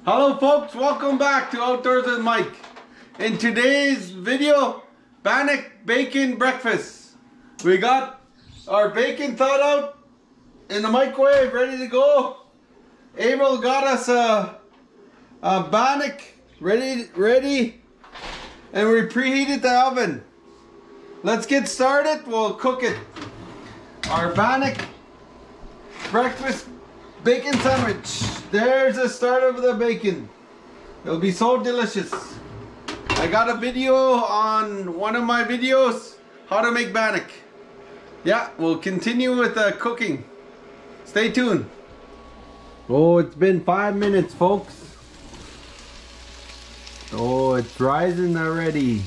Hello folks, welcome back to Outdoors with Mike. In today's video, bannock bacon breakfast. We got our bacon thawed out in the microwave, ready to go. April got us a bannock ready, and we preheated the oven. Let's get started, we'll cook it. Our bannock breakfast bacon sandwich. There's the start of the bacon. It'll be so delicious. I got a video on one of my videos, how to make bannock. Yeah, we'll continue with the cooking. Stay tuned. Oh, it's been 5 minutes, folks. Oh, it's rising already.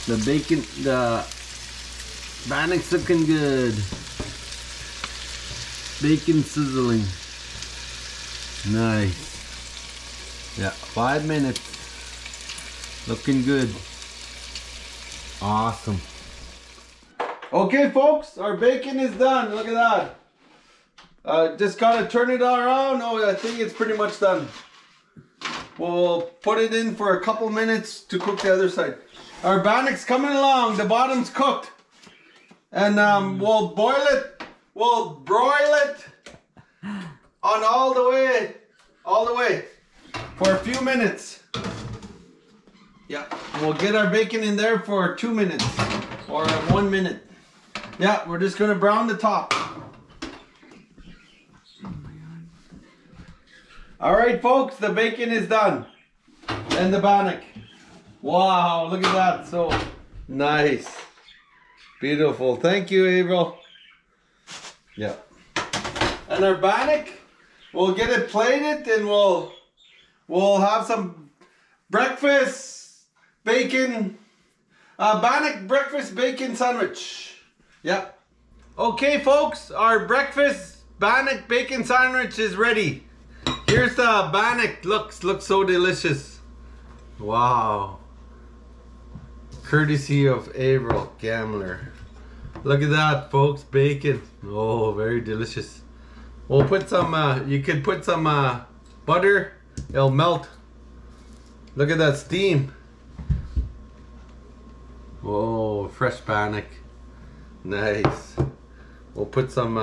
The bacon, the bannock's looking good. Bacon sizzling. Nice. Yeah, 5 minutes. Looking good. Awesome. Okay folks, our bacon is done. Look at that. Just gotta turn it around. Oh, I think it's pretty much done. We'll put it in for a couple minutes to cook the other side. Our bannock's coming along. The bottom's cooked. And we'll boil it. We'll broil it on all the way for a few minutes. Yeah, we'll get our bacon in there for 2 minutes or 1 minute. Yeah, we're just gonna brown the top. All right, folks, the bacon is done. And the bannock. Wow, look at that, so nice. Beautiful, thank you, April. Yeah. And our bannock, we'll get it plated and we'll have some breakfast bacon, bannock breakfast bacon sandwich. Yeah. Okay folks, our breakfast bannock bacon sandwich is ready. Here's the bannock, looks so delicious. Wow. Courtesy of April Gambler. Look at that, folks, bacon. Oh, very delicious. We'll put some, you could put some butter, it'll melt. Look at that steam. Oh, fresh bannock. Nice. We'll put some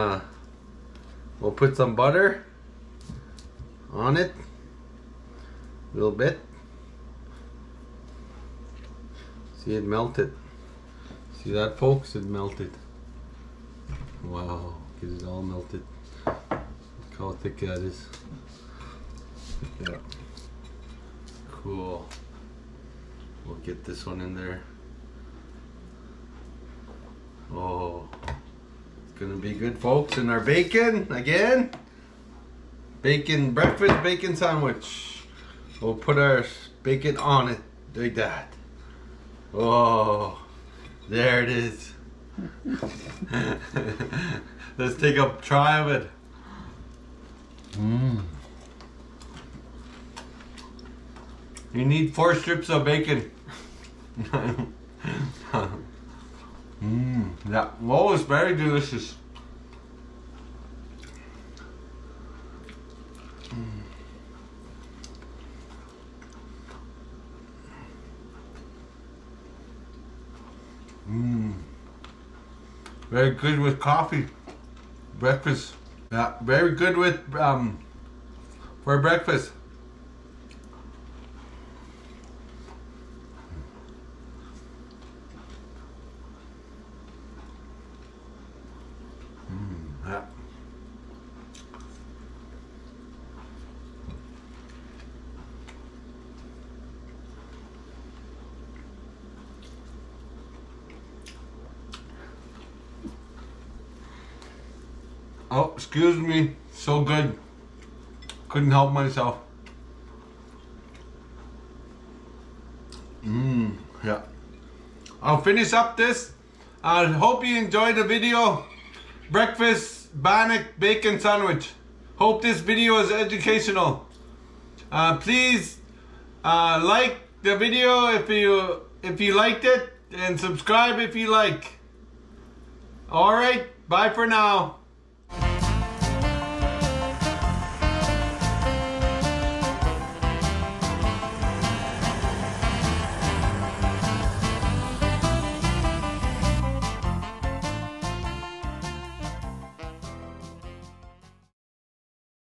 butter on it. A little bit. See, it melted. See that, folks? It melted. Wow, get it all melted. Look how thick that is. Yeah. Cool. We'll get this one in there. Oh, it's gonna be good, folks. And our bacon, again. Bacon, breakfast bacon sandwich. We'll put our bacon on it, like that. Oh. There it is. Let's take a try of it. You need 4 strips of bacon. Yeah. Oh, it's very delicious. Very good with coffee, breakfast. Yeah, very good with for breakfast. Yeah. Oh, excuse me, so good. Couldn't help myself. Yeah. I'll finish up this. I hope you enjoyed the video. Breakfast bannock bacon sandwich. Hope this video is educational. Please like the video if you liked it, and subscribe if you like. All right, bye for now.